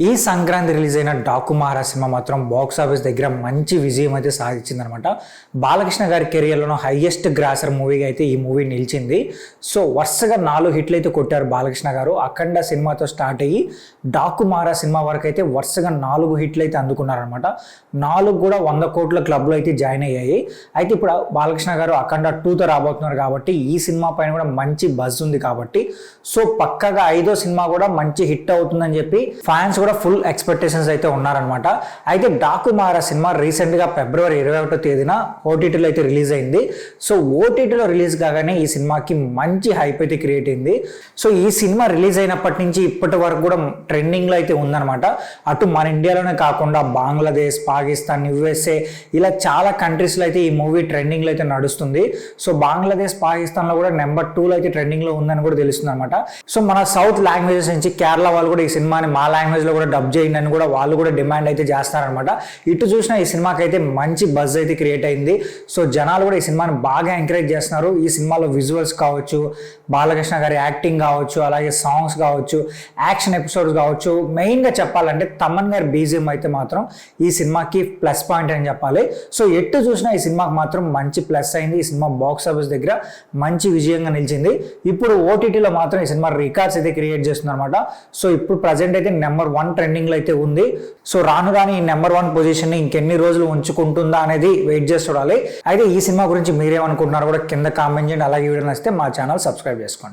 ఈ సంక్రాంతి రిలీజ్ అయిన డాకు మహారాజ్ సినిమా మాత్రం బాక్స్ ఆఫీస్ దగ్గర మంచి విజయం అయితే సాధించిందనమాట. బాలకృష్ణ గారి కెరియర్లోనూ హైయెస్ట్ గ్రాసర్ మూవీగా అయితే ఈ మూవీ నిలిచింది. సో వరుసగా 4 హిట్లు అయితే కొట్టారు బాలకృష్ణ గారు. అఖండ సినిమాతో స్టార్ట్ అయ్యి డాకు మహారాజ్ సినిమా వరకు అయితే వరుసగా 4 హిట్లు అయితే అందుకున్నారనమాట. 4 కూడా 100 కోట్ల క్లబ్లో అయితే జాయిన్ అయ్యాయి. అయితే ఇప్పుడు బాలకృష్ణ గారు అఖండ 2తో రాబోతున్నారు కాబట్టి ఈ సినిమా పైన కూడా మంచి బజ్ ఉంది కాబట్టి సో పక్కగా 5వ సినిమా కూడా మంచి హిట్ అవుతుందని చెప్పి ఫ్యాన్స్ కూడా ఫుల్ ఎక్స్పెక్టేషన్స్ అయితే ఉన్నారనమాట. అయితే డాకు మహారాజ్ సినిమా రీసెంట్గా ఫిబ్రవరి 21వ తేదీన ఓటీటీలో అయితే రిలీజ్ అయింది. సో ఓటీటీలో రిలీజ్ కాగానే ఈ సినిమాకి మంచి హైప్ అయితే క్రియేట్ అయింది. సో ఈ సినిమా రిలీజ్ అయినప్పటి నుంచి ఇప్పటి వరకు కూడా ట్రెండింగ్లో అయితే ఉందన్నమాట. అటు మన ఇండియాలోనే కాకుండా బంగ్లాదేశ్, పాకిస్తాన్, యుఎస్ఏ ఇలా చాలా కంట్రీస్లో అయితే ఈ మూవీ ట్రెండింగ్లో అయితే నడుస్తుంది. సో బంగ్లాదేశ్, పాకిస్తాన్లో కూడా నెంబర్ 2లో అయితే ట్రెండింగ్లో ఉందని కూడా తెలుస్తుంది అనమాట. సో మన సౌత్ లాంగ్వేజెస్ నుంచి కేరళ వాళ్ళు కూడా ఈ సినిమాని మా లాంగ్వేజ్లో కూడా డబ్ చేయండి అని కూడా వాళ్ళు కూడా డిమాండ్ అయితే చేస్తారనమాట. ఇటు చూసినా ఈ సినిమాకి అయితే మంచి బజ్ అయితే క్రియేట్ అయింది. సో జనాలు కూడా ఈ సినిమాని బాగా ఎంకరేజ్ చేస్తున్నారు. ఈ సినిమాలో విజువల్స్ కావచ్చు, బాలకృష్ణ గారి యాక్టింగ్ కావచ్చు, అలాగే సాంగ్స్ కావచ్చు, యాక్షన్ ఎపిసోడ్స్ కావచ్చు, మెయిన్గా చెప్పాలంటే తమన్ గారి బీజిఎం అయితే మాత్రం ఈ సినిమాకి ప్లస్ పాయింట్ అని చెప్పాలి. సో ఎటు చూసినా ఈ సినిమాకి మాత్రం మంచి ప్లస్ అయింది. ఈ సినిమా బాక్స్ ఆఫీస్ దగ్గర మంచి విజయంగా నిలిచింది. ఇప్పుడు ఓటీటీలో మాత్రం ఈ సినిమా రికార్డ్స్ అయితే క్రియేట్ చేస్తుంది అనమాట. సో ఇప్పుడు ప్రజెంట్ అయితే నెంబర్ 1 ట్రెండింగ్లో అయితే ఉంది. సో రాను రాని ఈ నెంబర్ 1 పొజిషన్ని ఇంకెన్ని రోజులు ఉంచుకుంటుందా అనేది వెయిట్ చేసి చూడాలి. అయితే ఈ సినిమా గురించి మీరేమనుకుంటున్నారో కూడా కింద కామెంట్ చేయండి. అలాగే వీడియో నచ్చితే మా ఛానల్ సబ్స్క్రైబ్ చేసుకోండి.